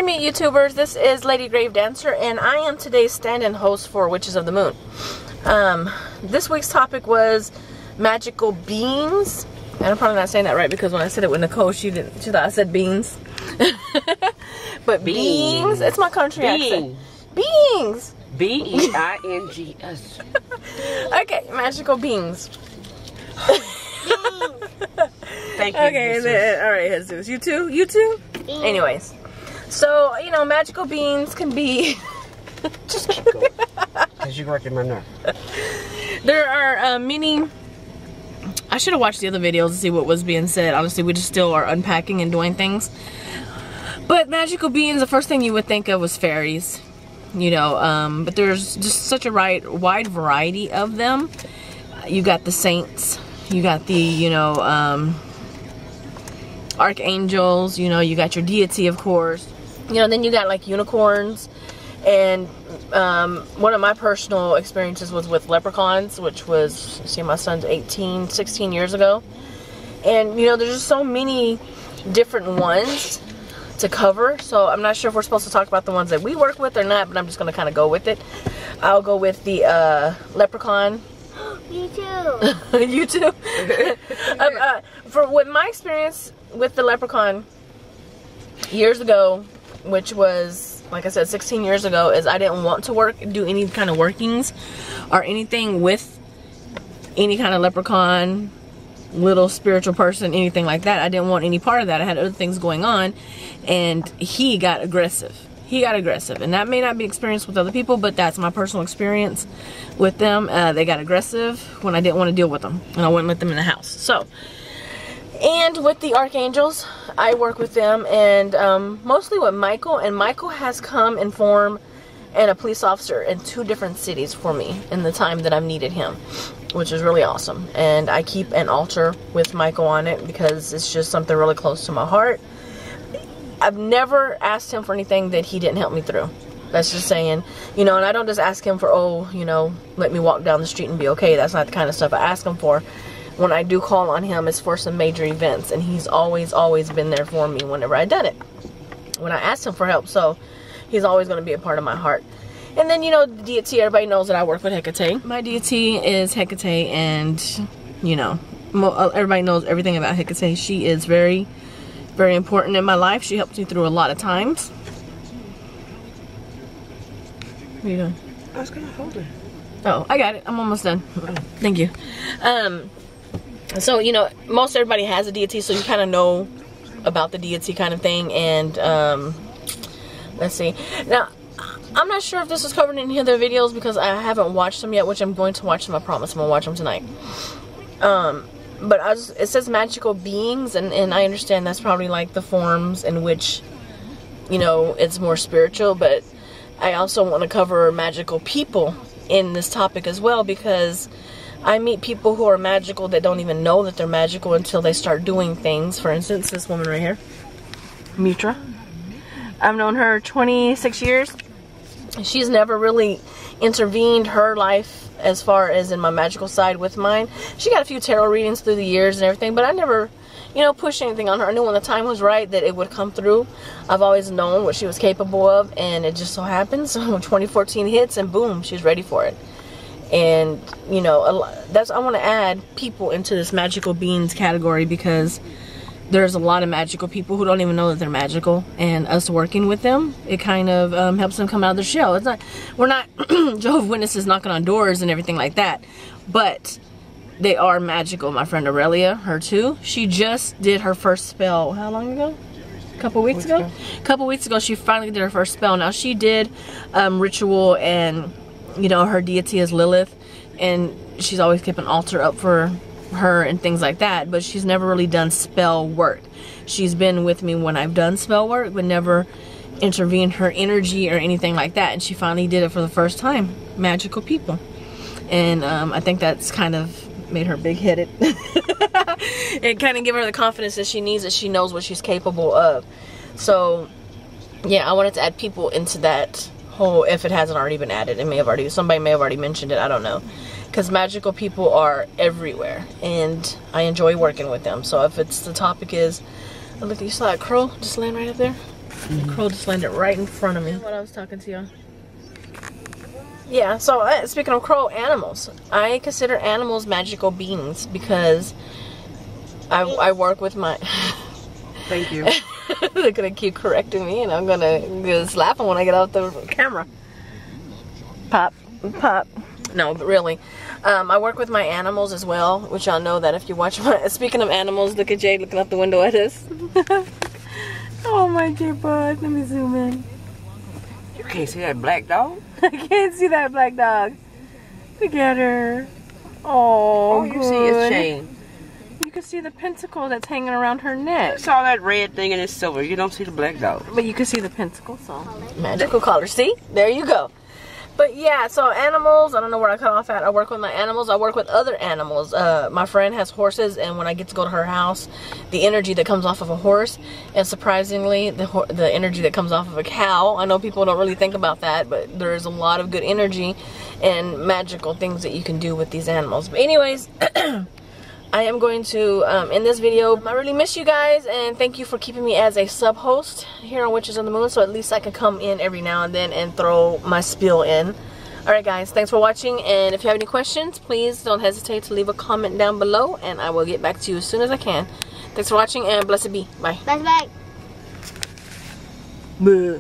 meet YouTubers. This is Lady Grave Dancer, and I am today's stand-in host for Witches of the Moon. This week's topic was magical beings, and I'm probably not saying that right because when I said it with Nicole, she thought I said beans. But beings, it's my country accent. Beings. B-E-I-N-G-S. Okay, magical beings. Thank you. Okay, then, all right, Jesus. You too? You too? Anyways, so, you know, magical beings can be just kidding. Because you worked in my nerve. There are many. I should have watched the other videos to see what was being said. Honestly, we just still are unpacking and doing things. But magical beings, the first thing you would think of was fairies. You know, but there's just such a wide variety of them. You got the saints. You got the, you know, archangels. You know, you got your deity, of course. You know, then you got like unicorns. And one of my personal experiences was with leprechauns, which was, see, my son's 16 years ago. And, you know, there's just so many different ones to cover. So I'm not sure if we're supposed to talk about the ones that we work with or not, but I'm just going to kind of go with it. I'll go with the leprechaun. You too. You too? With my experience with the leprechaun years ago, which was, like I said, 16 years ago, is I didn't want to do any kind of workings or anything with any kind of leprechaun, little spiritual person, anything like that. I didn't want any part of that. I had other things going on, and he got aggressive. He got aggressive, and that may not be experienced with other people, but that's my personal experience with them. They got aggressive when I didn't want to deal with them, and I wouldn't let them in the house. So, and with the archangels, I work with them, and mostly with Michael. And Michael has come in form and a police officer in 2 different cities for me in the time that I've needed him, which is really awesome. And I keep an altar with Michael on it because it's just something really close to my heart. I've never asked him for anything that he didn't help me through. That's just saying, you know, and I don't just ask him for, oh, you know, let me walk down the street and be okay. That's not the kind of stuff I ask him for. When I do call on him, it's for some major events, and he's always been there for me whenever I done it, when I asked him for help. So he's always going to be a part of my heart. And then, you know, the deity, everybody knows that I work with Hecate. My deity is Hecate, and, you know, everybody knows everything about Hecate. She is very, very important in my life. She helped me through a lot of times. What are you doing? I was going to hold her. Oh, I got it. I'm almost done. Thank you. So, you know, most everybody has a deity, so you kind of know about the deity kind of thing. And, let's see. Now, I'm not sure if this was covered in any other videos because I haven't watched them yet, which I'm going to watch them. I promise I'm going to watch them tonight. But it says magical beings, and I understand that's probably like the forms in which, you know, it's more spiritual. But I also want to cover magical people in this topic as well, because I meet people who are magical that don't even know that they're magical until they start doing things. For instance, this woman right here, Mitra. I've known her 26 years. She's never really intervened her life as far as in my magical side with mine. She got a few tarot readings through the years and everything, but I never, you know, pushed anything on her. I knew when the time was right that it would come through. I've always known what she was capable of, and it just so happens when 2014 hits and boom, she's ready for it. And, you know, I want to add people into this magical beings category because there's a lot of magical people who don't even know that they're magical, and us working with them, it kind of helps them come out of their shell. It's not, we're not Jehovah's Witnesses knocking on doors and everything like that, but they are magical. My friend Aurelia, her too, she just did her first spell. How long ago? A couple weeks ago? A couple weeks ago, she finally did her first spell. Now, she did ritual, and, you know, her deity is Lilith, and she's always kept an altar up for her and things like that, but she's never really done spell work. She's been with me when I've done spell work, but never intervened her energy or anything like that, and she finally did it for the first time. Magical people. And I think that's kind of made her big-headed. It kind of gave her the confidence that she needs, that she knows what she's capable of. So yeah, I wanted to add people into that whole, if it hasn't already been added. Somebody may have already mentioned it, I don't know. Because magical people are everywhere, and I enjoy working with them. So if it's, the topic is, oh, look, you saw that crow just laying right up there? The crow just landed right in front of me. What I was talking to you. Yeah, so speaking of crow, animals. I consider animals magical beings because I work with my... Thank you. They're gonna keep correcting me and I'm gonna slap them when I get out the camera. Pop, pop. No, but really. I work with my animals as well, which y'all know that if you watch my... Speaking of animals, look at Jade looking out the window at us. Oh my Jade bud, let me zoom in. You can't see that black dog? I can't see that black dog. Look at her. Oh, You see his chain. You can see the pentacle that's hanging around her neck. You saw that red thing and it's silver. You don't see the black dog. But you can see the pentacle, so. Magical color. See? There you go. But yeah, so animals, I don't know where I cut off at. I work with my animals. I work with other animals. My friend has horses, and when I get to go to her house, the energy that comes off of a horse, and surprisingly, the energy that comes off of a cow. I know people don't really think about that, but there's a lot of good energy and magical things that you can do with these animals. But anyways, I am going to end this video. I really miss you guys, and thank you for keeping me as a sub-host here on Witches on the Moon, so at least I can come in every now and then and throw my spiel in. Alright guys, thanks for watching, and if you have any questions, please don't hesitate to leave a comment down below, and I will get back to you as soon as I can. Thanks for watching, and blessed be. Bye. Bye bye. Bye.